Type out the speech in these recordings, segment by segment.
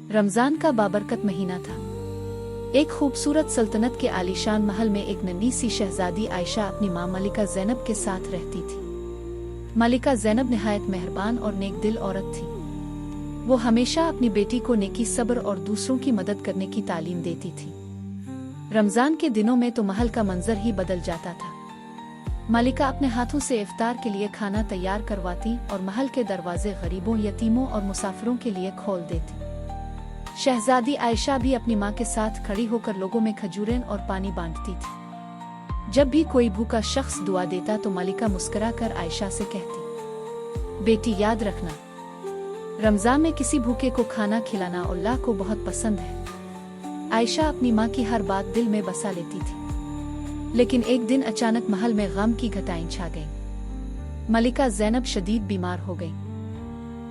रमजान का बाबरकत महीना था। एक खूबसूरत सल्तनत के आलीशान महल में एक नन्ही सी शहजादी आयशा अपनी मां मलिका ज़ैनब के साथ रहती थी। मलिका ज़ैनब निहायत मेहरबान और नेक दिल औरत थी। वो हमेशा अपनी बेटी को नेकी, सब्र और दूसरों की मदद करने की तालीम देती थी। रमजान के दिनों में तो महल का मंजर ही बदल जाता था। मलिका अपने हाथों से इफ्तार के लिए खाना तैयार करवाती और महल के दरवाजे गरीबों, यतीमों और मुसाफिरों के लिए खोल देती। शहजादी आयशा भी अपनी मां के साथ खड़ी होकर लोगों में खजूरें और पानी बांटती थी। जब भी कोई भूखा शख्स दुआ देता तो मलिका मुस्कुराकर आयशा से कहती, बेटी याद रखना, रमजान में किसी भूखे को खाना खिलाना अल्लाह को बहुत पसंद है। आयशा अपनी मां की हर बात दिल में बसा लेती थी। लेकिन एक दिन अचानक महल में गम की घटाएं छा गईं। मलिका ज़ैनब शदीद बीमार हो गई।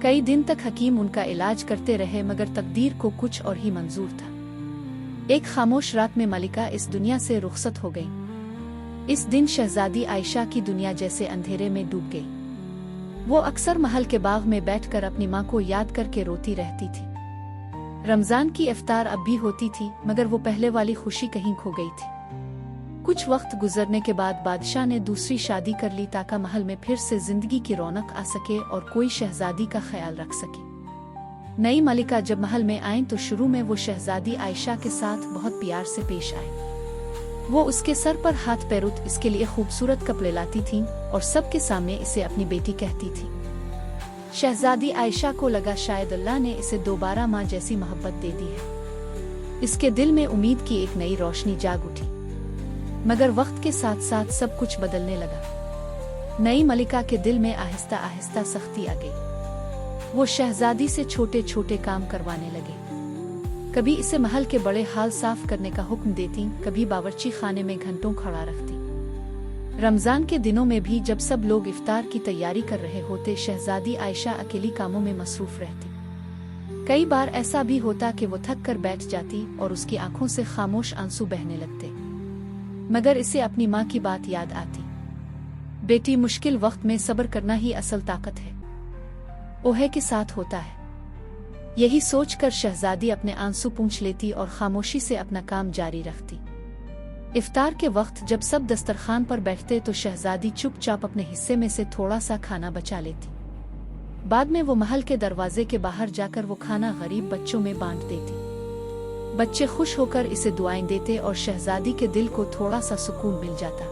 कई दिन तक हकीम उनका इलाज करते रहे, मगर तकदीर को कुछ और ही मंजूर था। एक खामोश रात में मलिका इस दुनिया से रुखसत हो गई। इस दिन शहजादी आयशा की दुनिया जैसे अंधेरे में डूब गई। वो अक्सर महल के बाग में बैठकर अपनी मां को याद करके रोती रहती थी। रमजान की इफ्तार अब भी होती थी, मगर वो पहले वाली खुशी कहीं खो गई थी। कुछ वक्त गुजरने के बाद बादशाह ने दूसरी शादी कर ली ताकि महल में फिर से जिंदगी की रौनक आ सके और कोई शहजादी का ख्याल रख सके। नई मलिका जब महल में आईं तो शुरू में वो शहजादी आयशा के साथ बहुत प्यार से पेश आई। वो उसके सर पर हाथ पैरुत इसके लिए खूबसूरत कपड़े लाती थीं और सबके सामने इसे अपनी बेटी कहती थी। शहजादी आयशा को लगा शायद अल्लाह ने इसे दोबारा माँ जैसी मोहब्बत दे दी है। इसके दिल में उम्मीद की एक नई रोशनी जाग उठी। मगर वक्त के साथ साथ सब कुछ बदलने लगा। नई मलिका के दिल में आहिस्ता आहिस्ता सख्ती आ गई। वो शहजादी से छोटे छोटे काम करवाने लगे। कभी इसे महल के बड़े हाल साफ करने का हुक्म देती, कभी बावर्ची खाने में घंटों खड़ा रखती। रमजान के दिनों में भी जब सब लोग इफ्तार की तैयारी कर रहे होते, शहजादी आयशा अकेली कामों में मसरूफ रहती। कई बार ऐसा भी होता कि वो थक कर बैठ जाती और उसकी आंखों से खामोश आंसू बहने लगते, मगर इसे अपनी माँ की बात याद आती। बेटी, मुश्किल वक्त में सब्र करना ही असल ताकत है, ओहे के साथ होता है। यही सोचकर शहजादी अपने आंसू पूंछ लेती और खामोशी से अपना काम जारी रखती। इफ्तार के वक्त जब सब दस्तरखान पर बैठते तो शहजादी चुपचाप अपने हिस्से में से थोड़ा सा खाना बचा लेती। बाद में वो महल के दरवाजे के बाहर जाकर वो खाना गरीब बच्चों में बांट देती। बच्चे खुश होकर इसे दुआएं देते और शहजादी के दिल को थोड़ा सा सुकून मिल जाता।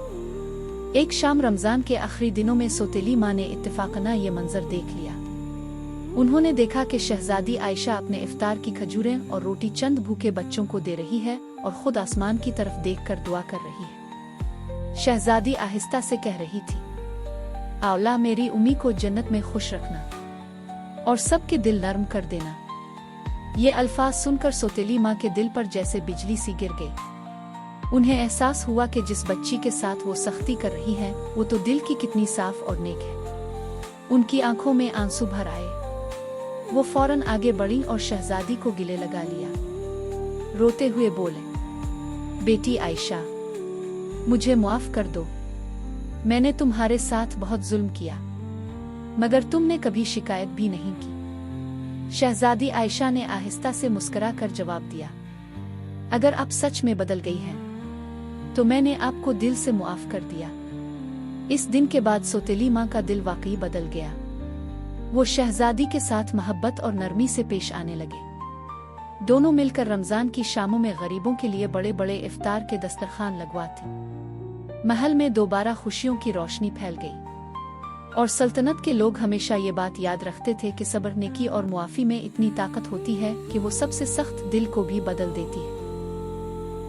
एक शाम रमजान के आखिरी दिनों में सौतेली माँ ने इत्तेफाकना ये मंजर देख लिया। उन्होंने देखा कि शहजादी आयशा अपने इफ्तार की खजूरें और रोटी चंद भूखे बच्चों को दे रही है और खुद आसमान की तरफ देखकर दुआ कर रही है। शहजादी आहिस्ता से कह रही थी, अल्लाह मेरी उम्मी को जन्नत में खुश रखना और सबके दिल नरम कर देना। ये अल्फाज सुनकर सौतेली माँ के दिल पर जैसे बिजली सी गिर गई। उन्हें एहसास हुआ कि जिस बच्ची के साथ वो सख्ती कर रही है वो तो दिल की कितनी साफ और नेक है। उनकी आंखों में आंसू भर आए। वो फौरन आगे बढ़ी और शहजादी को गले लगा लिया। रोते हुए बोले, बेटी आयशा, मुझे माफ कर दो। मैंने तुम्हारे साथ बहुत जुल्म किया, मगर तुमने कभी शिकायत भी नहीं की। शहजादी आयशा ने आहिस्ता से मुस्कुरा कर जवाब दिया, अगर आप सच में बदल गई हैं तो मैंने आपको दिल से मुआफ कर दिया। इस दिन के बाद सौतेली माँ का दिल वाकई बदल गया। वो शहजादी के साथ मोहब्बत और नरमी से पेश आने लगे। दोनों मिलकर रमजान की शामों में गरीबों के लिए बड़े बड़े इफ्तार के दस्तरखान लगवाती। महल में दोबारा खुशियों की रोशनी फैल गई और सल्तनत के लोग हमेशा ये बात याद रखते थे कि सब्र, नेकी और मुआफी में इतनी ताकत होती है कि वो सबसे सख्त दिल को भी बदल देती है।